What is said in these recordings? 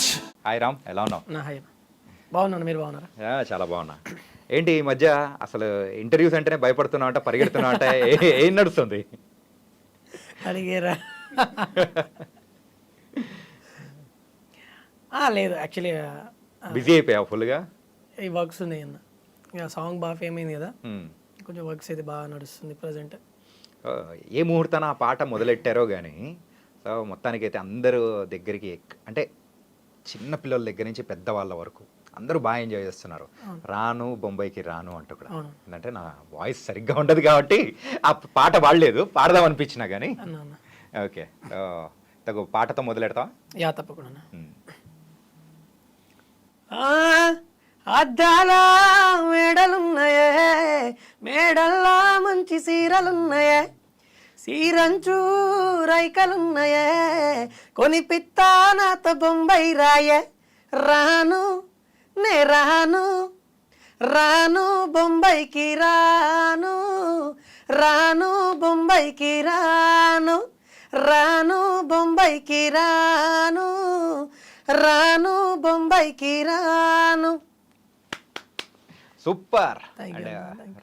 Raj. Hi Ram, ఎలా ఉన్నావు? నా హాయ్, బాగున్నాను. మీరు బాగున్నారా? చాలా బాగున్నా. ఏంటి ఈ మధ్య అసలు ఇంటర్వ్యూస్ అంటేనే భయపడుతున్నావు అంట, పరిగెడుతున్నావు అంట, ఏం నడుస్తుంది? అడిగేరా? లేదు, యాక్చువల్లీ బిజీ అయిపోయావు ఫుల్గా? ఈ వర్క్స్ ఉన్నాయి అన్న. ఇక సాంగ్ బాగా ఫేమ్ అయింది కదా, కొంచెం వర్క్స్ అయితే బాగా నడుస్తుంది ప్రజెంట్. ఏ ముహూర్తాన ఆ పాట మొదలెట్టారో కానీ సో మొత్తానికైతే అందరూ దగ్గరికి అంటే చిన్న పిల్లల దగ్గర నుంచి పెద్దవాళ్ళ వరకు అందరూ బాగా ఎంజాయ్ చేస్తున్నారు. రాను బొంబాయికి రాను అంటూ కూడా. ఎందుకంటే నా వాయిస్ సరిగ్గా ఉండదు కాబట్టి ఆ పాట పాడలేదు, పాడదాం అనిపించినా కానీ. ఓకే, తగు పాటతో మొదలెడతావా? యా, తప్పకుండా. అద్దాల మేడలున్నాయే, మేడల్లా మంచి సీరలున్నాయే, సీరంచు రైకలున్నాయే, కొనిపిత్తా నాతో బొంబాయి రాయే. రాను నే రాను, రాను బొంబాయికి రాను, రాను బొంబాయికి రాను, రాను బొంబాయికి రాను, రాను బొంబాయికి రాను. సూపర్. అండ్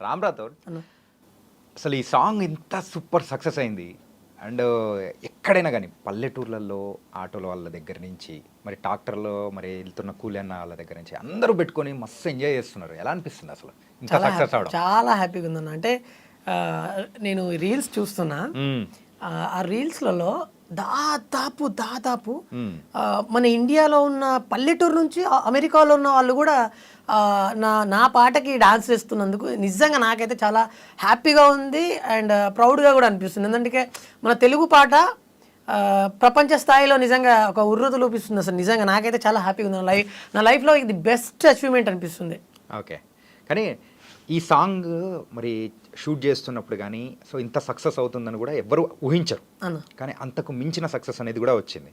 రామ్ రాథోడ్, అసలు ఈ సాంగ్ ఇంత సూపర్ సక్సెస్ అయింది. అండ్ ఎక్కడైనా కానీ పల్లెటూర్లలో ఆటోల వాళ్ళ దగ్గర నుంచి మరి ట్రాక్టర్లో మరి వెళ్తున్న కూలి అన్న వాళ్ళ దగ్గర నుంచి అందరూ పెట్టుకొని మస్తు ఎంజాయ్ చేస్తున్నారు. ఎలా అనిపిస్తుంది అసలు ఇంత సక్సెస్ అవడం? చాలా హ్యాపీగా ఉందన్న. అంటే నేను రీల్స్ చూస్తున్నా, ఆ రీల్స్లలో దాదాపు మన ఇండియాలో ఉన్న పల్లెటూరు నుంచి అమెరికాలో ఉన్న వాళ్ళు కూడా నా పాటకి డాన్స్ చేస్తున్నందుకు నిజంగా నాకైతే చాలా హ్యాపీగా ఉంది అండ్ ప్రౌడ్గా కూడా అనిపిస్తుంది. ఎందుకంటే మన తెలుగు పాట ప్రపంచ స్థాయిలో నిజంగా ఒక ఉర్రూతు లోపిస్తుంది. అసలు నిజంగా నాకైతే చాలా హ్యాపీగా ఉంది. నా లైఫ్లో ఇది బెస్ట్ అచీవ్మెంట్ అనిపిస్తుంది. ఓకే, కానీ ఈ సాంగ్ మరి షూట్ చేస్తున్నప్పుడు కానీ సో ఇంత సక్సెస్ అవుతుందని కూడా ఎవరు ఊహించరు, కానీ అంతకు మించిన సక్సెస్ అనేది కూడా వచ్చింది.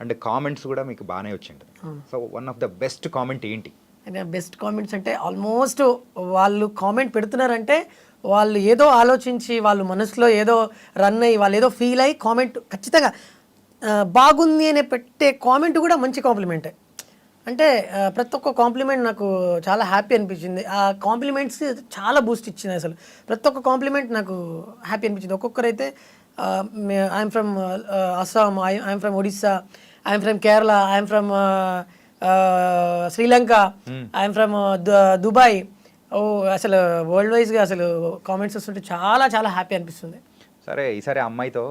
అండ్ కామెంట్స్ కూడా మీకు బాగానే వచ్చింది. So one of the best comment ఏంటి? బెస్ట్ కామెంట్స్ అంటే ఆల్మోస్ట్ వాళ్ళు కామెంట్ పెడుతున్నారంటే వాళ్ళు ఏదో ఆలోచించి వాళ్ళు మనసులో ఏదో రన్ అయ్యి వాళ్ళు ఏదో ఫీల్ అయ్యి కామెంట్ ఖచ్చితంగా బాగుంది అని పెట్టే కామెంట్ కూడా మంచి కాంప్లిమెంటే. అంటే ప్రతి ఒక్క కాంప్లిమెంట్ నాకు చాలా హ్యాపీ అనిపించింది. ఆ కాంప్లిమెంట్స్ చాలా బూస్ట్ ఇచ్చింది. అసలు ప్రతి ఒక్క కాంప్లిమెంట్ నాకు హ్యాపీ అనిపించింది. ఒక్కొక్కరైతే I'm from Assam, I'm from Odisha, I'm from Kerala, I'm from Sri Lanka, I'm from Dubai. అసలు వరల్డ్ వైజ్గా అసలు కామెంట్స్ వస్తుంటే చాలా చాలా హ్యాపీ అనిపిస్తుంది. సరే, ఈసారి అమ్మాయితో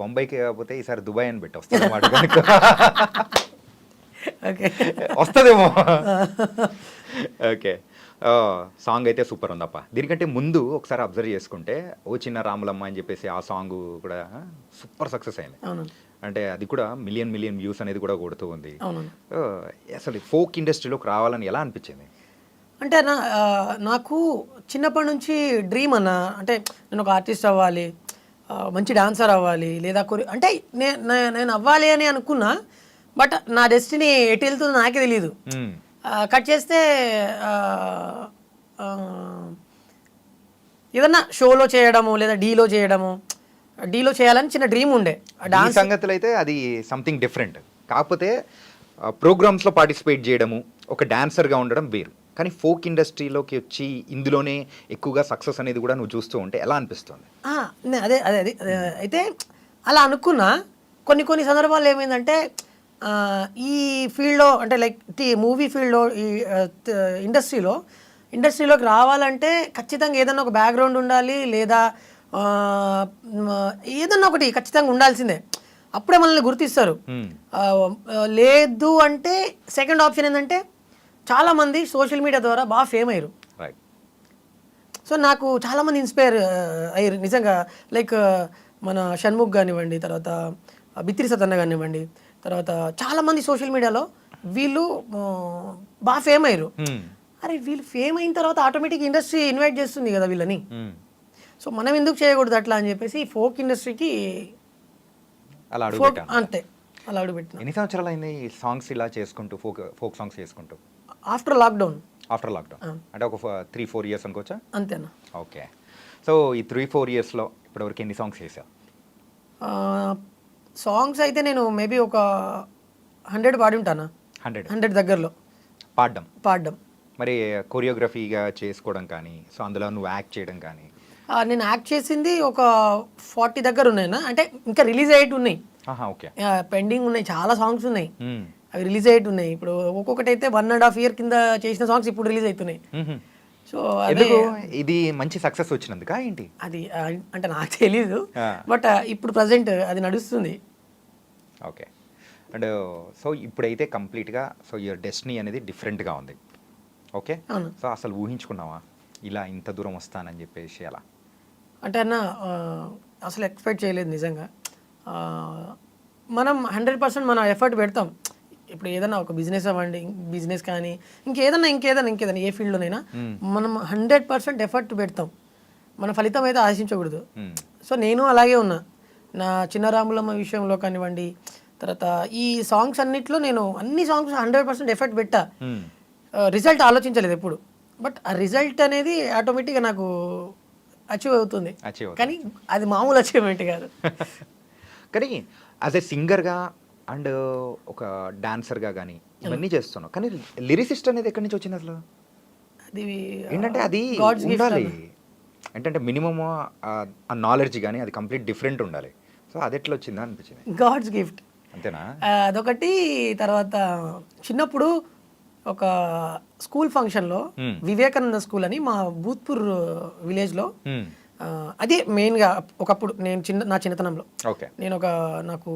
బొంబాయికి కాకపోతే ఈసారి దుబాయ్ అని పెట్టి వస్తుంది అన్నమాట. ఓకే, వస్తుందేమో. ఓకే, సాంగ్ అయితే సూపర్ ఉందప్ప. దీనికంటే ముందు ఒకసారి అబ్జర్వ్ చేసుకుంటే ఓ చిన్న రాములమ్మ అని చెప్పేసి ఆ సాంగ్ కూడా సూపర్ సక్సెస్ అయింది. అంటే అది కూడా మిలియన్ వ్యూస్ అనేది కూడా కొడుతూ ఉంది. అసలు ఫోక్ ఇండస్ట్రీలోకి రావాలని ఎలా అనిపించింది? అంటే నాకు చిన్నప్పటి నుంచి డ్రీమ్ అన్న. అంటే నేను ఒక ఆర్టిస్ట్ అవ్వాలి, మంచి డాన్సర్ అవ్వాలి, లేదా అంటే నేను అవ్వాలి అని అనుకున్నా. బట్ నా డెస్టినీ ఎటు వెళ్తుందో నాకే తెలియదు. కట్ చేస్తే ఏదన్నా షోలో చేయడము లేదా డీలో చేయాలని చిన్న డ్రీమ్ ఉండే. డాన్స్ సంగతులు అయితే అది సంథింగ్ డిఫరెంట్. కాకపోతే ప్రోగ్రామ్స్లో పార్టిసిపేట్ చేయడము, ఒక డాన్సర్గా ఉండడం వేరు. కానీ ఫోక్ ఇండస్ట్రీలోకి వచ్చి ఇందులోనే ఎక్కువగా సక్సెస్ అనేది కూడా నువ్వు చూస్తూ ఉంటే ఎలా అనిపిస్తుంది? అదే అదే అదే అయితే అలా అనుకున్నా. కొన్ని సందర్భాల్లో ఏమైందంటే ఈ ఫీల్డ్లో అంటే లైక్ మూవీ ఫీల్డ్లో ఈ ఇండస్ట్రీలోకి రావాలంటే ఖచ్చితంగా ఏదన్నా ఒక బ్యాక్గ్రౌండ్ ఉండాలి, లేదా ఏదన్నా ఒకటి ఖచ్చితంగా ఉండాల్సిందే. అప్పుడే మనల్ని గుర్తిస్తారు. లేదు అంటే సెకండ్ ఆప్షన్ ఏంటంటే చాలామంది సోషల్ మీడియా ద్వారా బాగా ఫేమ్ అయ్యారు. సో నాకు చాలామంది ఇన్స్పైర్ అయ్యారు నిజంగా. లైక్ మన షణ్ముఖ్ కానివ్వండి, తర్వాత బిత్రి సతన్న కానివ్వండి, తర్వాత చాలామంది సోషల్ మీడియాలో వీళ్ళు బాగా ఫేమ్ అయ్యారు. అరే వీళ్ళు ఫేమ్ అయిన తర్వాత ఆటోమేటిక్ ఇండస్ట్రీ ఇన్వైట్ చేస్తుంది కదా వీళ్ళని. సో మనం ఎందుకు చేయకూడదు అట్లా అని చెప్పేసి ఫోక్ ఇండస్ట్రీకి అంతే అలా అడుగుపెట్టిన. ఎన్ని సంవత్సరాలు అయింది ఈ సాంగ్స్ ఇలా చేసుకుంటూ ఫోక్ సాంగ్స్ చేసుకుంటూ? ఆఫ్టర్ లాక్డౌన్ అంటే ఒక 3-4 ఇయర్స్ అనుకోవచ్చా? అంతేనా? ఓకే. సో ఈ 3-4 ఇయర్స్లో ఇప్పటివరకు ఎన్ని సాంగ్స్ చేసావు? సాంగ్స్ అయితే నేను మేబీ ఒక 100 పాడి ఉంటానా. 100 100 దగ్గరలో పాడడం. మరి కొరియోగ్రఫీగా చేసుకోవడం కానీ, సో అందులో నువ్వు యాక్ట్ చేయడం కానీ? నేను యాక్ట్ చేసింది ఒక 40 దగ్గర ఉన్నాయినా, అంటే ఇంకా రిలీజ్ అయ్యేటి ఉన్నాయి, ఓకే, పెండింగ్ ఉన్నాయి, చాలా సాంగ్స్ ఉన్నాయి, అవి రిలీజ్ అయ్యేటి ఉన్నాయి. ఇప్పుడు ఒక్కొక్కటి అయితే 1.5 year కింద చేసిన సాంగ్స్ ఇప్పుడు రిలీజ్ అవుతున్నాయి. సో ఎందుకు ఇది మంచి సక్సెస్ వచ్చినందుకా ఏంటి? అది అంటే నాకు తెలీదు, బట్ ఇప్పుడు ప్రజెంట్ అది నడుస్తుంది. ఓకే. అండ్ సో ఇప్పుడైతే కంప్లీట్గా సో యువర్ డెస్టినీ అనేది డిఫరెంట్గా ఉంది. ఓకే, సో అసలు ఊహించుకున్నావా ఇలా ఇంత దూరం వస్తానని చెప్పేసి? అలా అంటే అన్న అసలు ఎక్స్పెక్ట్ చేయలేదు నిజంగా. మనం 100% మన ఎఫర్ట్ పెడతాం. ఇప్పుడు ఏదైనా ఒక బిజినెస్ అవ్వండి, బిజినెస్ కానీ ఇంకేదైనా ఏ ఫీల్డ్లోనైనా మనం 100% ఎఫర్ట్ పెడతాం, మన ఫలితం అయితే ఆశించకూడదు. సో నేను అలాగే ఉన్నా. నా చిన్న రాములమ్మ విషయంలో కానివ్వండి, తర్వాత ఈ సాంగ్స్ అన్నిట్లో నేను అన్ని సాంగ్స్ 100% ఎఫర్ట్ పెట్టా. రిజల్ట్ ఆలోచించలేదు ఎప్పుడు, బట్ ఆ రిజల్ట్ అనేది ఆటోమేటిక్గా నాకు అచీవ్ అవుతుంది. కానీ అది మామూలు అచీవ్మెంట్ కాదు. కానీ యాజ్ ఎ సింగర్గా అండ్ ఒక డాన్సర్గా కానీ ఇవన్నీ చేస్తున్నావు, కానీ లిరిసిస్ట్ అనేది ఎక్కడి నుంచి వచ్చింది అసలు? అది ఏంటంటే అది ఉండాలి, ఏంటంటే మినిమమ్ ఆ నాలెడ్జ్ కానీ అది కంప్లీట్ డిఫరెంట్ ఉండాలి. సో అది ఎట్లా వచ్చిందా అనిపించింది? గాడ్స్ గిఫ్ట్ అంతేనా? అదొకటి. తర్వాత చిన్నప్పుడు ఒక స్కూల్ ఫంక్షన్లో వివేకానంద స్కూల్ అని మా భూత్పూర్ విలేజ్లో, అదే మెయిన్గా ఒకప్పుడు నేను నా చిన్నతనంలో, నేను నాకు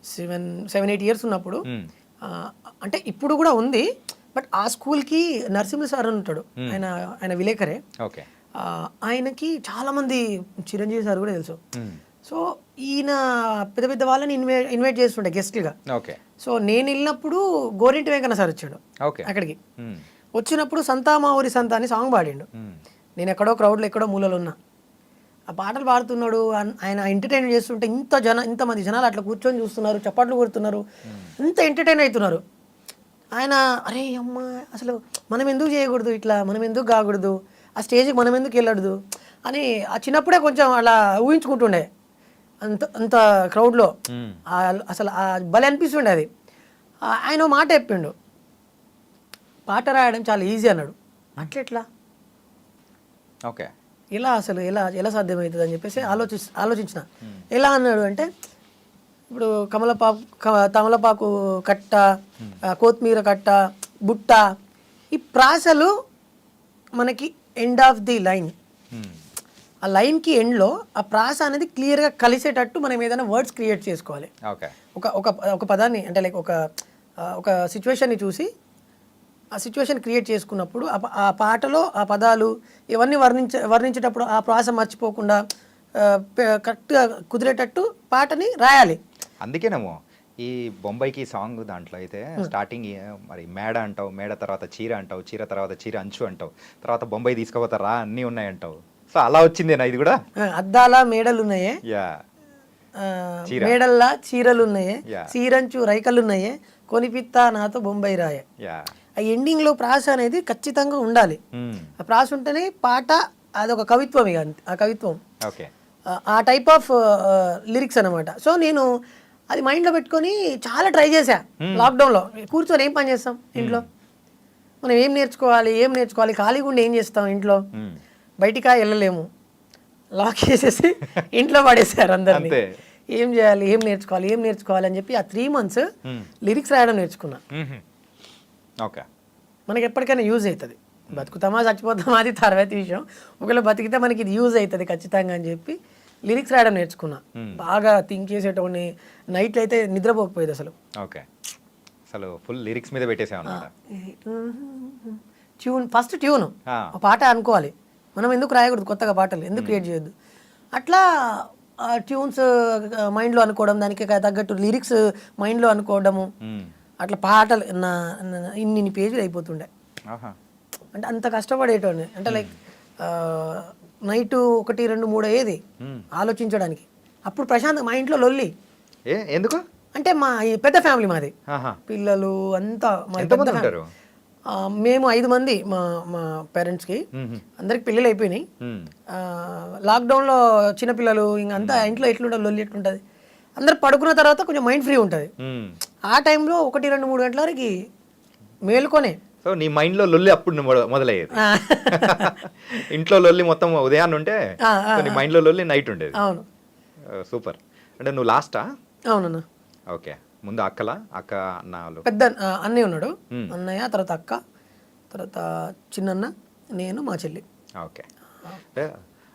7-8 years ఉన్నప్పుడు, అంటే ఇప్పుడు కూడా ఉంది, బట్ ఆ స్కూల్కి నరసింహ సార్ అని ఉంటాడు, ఆయన విలేకరే. ఆయనకి చాలా మంది, చిరంజీవి సార్ కూడా తెలుసు. సో ఈయన పెద్ద పెద్ద వాళ్ళని ఇన్వైట్ చేస్తుండే గెస్ట్గా. సో నేను వెళ్ళినప్పుడు గోరింటి వెంకన్న సార్ వచ్చాడు అక్కడికి. వచ్చినప్పుడు సంతా మా ఊరి సంతా అని సాంగ్ పాడిండు. నేను ఎక్కడో క్రౌడ్లో ఎక్కడో మూలలో ఉన్నా, ఆ పాటలు పాడుతున్నాడు, ఆయన ఎంటర్టైన్ చేస్తుంటే ఇంతమంది జనాలు అట్లా కూర్చొని చూస్తున్నారు, చప్పట్లు కొడుతున్నారు, ఇంత ఎంటర్టైన్ అవుతున్నారు. ఆయన అరే అమ్మ అసలు మనం ఎందుకు చేయకూడదు ఇట్లా, మనం ఎందుకు కాకూడదు, ఆ స్టేజ్కి మనం ఎందుకు వెళ్ళకూడదు అని ఆ చిన్నప్పుడే కొంచెం అలా ఊహించుకుంటుండే. అంత క్రౌడ్లో అసలు భలే అనిపిస్తుండే అది. ఆయన మాట చెప్పిండు, పాట రాయడం చాలా ఈజీ అన్నాడు. అట్లెట్లా, ఓకే, ఎలా అసలు ఎలా సాధ్యమవుతుంది అని చెప్పేసి ఆలోచించిన. ఎలా అన్నాడు అంటే, ఇప్పుడు తమలపాకు కట్ట, కొత్తిమీర కట్ట, బుట్ట, ఈ ప్రాసలు మనకి ఎండ్ ఆఫ్ ది లైన్, ఆ లైన్కి ఎండ్లో ఆ ప్రాస అనేది క్లియర్గా కలిసేటట్టు మనం ఏదైనా వర్డ్స్ క్రియేట్ చేసుకోవాలి. ఒక పదాన్ని అంటే లైక్ ఒక సిచ్యువేషన్ని చూసి ఆ సిచ్యువేషన్ క్రియేట్ చేసుకున్నప్పుడు ఆ పాటలో ఆ పదాలు ఇవన్నీ వర్ణించేటప్పుడు ఆ ప్రాస మర్చిపోకుండా కరెక్ట్గా కుదిరేటట్టు పాటని రాయాలి. అందుకేనేమో ఈ బొంబాయికి సాంగ్ దాంట్లో అయితే స్టార్టింగ్ మరి మేడ అంటావు, మేడ తర్వాత చీర అంటావు, చీర తర్వాత చీర అంచు అంటావు, తర్వాత బొంబాయి తీసుకుపోతారా అన్నీ ఉన్నాయంటావు. సో అలా వచ్చిందేనా ఇది కూడా? అద్దాల మేడలు ఉన్నాయే, మేడల్లా చీరలు ఉన్నాయే, చీరంచు రైకలు ఉన్నాయే, కొనిపిత్తా నాతో బొంబాయి రాయే. ఆ ఎండింగ్ లో ప్రాస అనేది ఖచ్చితంగా ఉండాలి. ఆ ప్రాస ఉంటేనే పాట అదొక కవిత్వం. ఇక ఆ కవిత్వం ఆ టైప్ ఆఫ్ లిరిక్స్ అనమాట. సో నేను అది మైండ్లో పెట్టుకొని చాలా ట్రై చేశా. లాక్డౌన్లో కూర్చొని ఏం పని చేస్తాం ఇంట్లో, మనం ఏం నేర్చుకోవాలి, ఖాళీగా ఉండి ఏం చేస్తాం ఇంట్లో, బయటికి వెళ్ళలేము, లాక్ చేసేసి ఇంట్లో పడేసారు అందరినీ. ఏం చేయాలి, ఏం నేర్చుకోవాలి అని చెప్పి ఆ 3 months లిరిక్స్ రాయడం నేర్చుకున్నా. మనకి ఎప్పటికైనా యూజ్ అవుతుంది, బతుకుతామా చచ్చిపోతామా అది తర్వాత విషయం, ఒకవేళ బతికితే మనకి ఇది యూజ్ అవుతుంది ఖచ్చితంగా అని చెప్పి లిరిక్స్ రాయడం నేర్చుకున్నా. బాగా థింక్ చేసేటోని, నైట్లో అయితే నిద్రపోకపోయేది అసలు. అసలు ఫుల్ లిరిక్స్ మీద పెట్టేసాను. ఫస్ట్ ట్యూన్ పాట అనుకోవాలి, మనం ఎందుకు రాయకూడదు కొత్తగా పాటలు, ఎందుకు క్రియేట్ చేయొద్దు, అట్లా ట్యూన్స్ మైండ్లో అనుకోవడం, దానికి తగ్గట్టు లిరిక్స్ మైండ్లో అనుకోవడము, అట్లా పాటలు ఇన్ని పేజీలు అయిపోతుండే. అంటే అంత కష్టపడేటోని, అంటే లైక్ నైట్ 1, 2, 3 అయ్యేది ఆలోచించడానికి. అప్పుడు ప్రశాంత్ మా ఇంట్లో లొల్లి. ఎందుకు అంటే మా పెద్ద ఫ్యామిలీ మాది, పిల్లలు అంతా మేము 5 మంది మా పేరెంట్స్కి, అందరికి పిల్లలు అయిపోయినాయి. లాక్డౌన్లో చిన్నపిల్లలు ఇంకంతా ఇంట్లో ఎట్లుంటుంది, లొల్లి ఎట్లుంటుంది, అందరు పడుకున్న తర్వాత కొంచెం మైండ్ ఫ్రీ ఉంటుంది. ఆ టైంలో 1, 2, 3 గంటల వరకు మేలుకొనే. సో నీ మైండ్లో లొల్లి అప్పుడు మొదలయ్యేది. ఇంట్లో లొల్లి మొత్తం ఉదయాన్నే ఉంటే సో నీ మైండ్లో లొల్లి నైట్ ఉండేది. అవును. సూపర్. అంటే నువ్వు లాస్టా? అవునన్నా. ఓకే. ముందు అక్క అన్న వాళ్ళు పెద్ద అన్నయ్య ఉన్నాడు. అన్నయ్య, తర్వాత అక్క, తర్వాత చిన్నన్న, నేను, మా చెల్లి. ఓకే.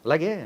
అలాగే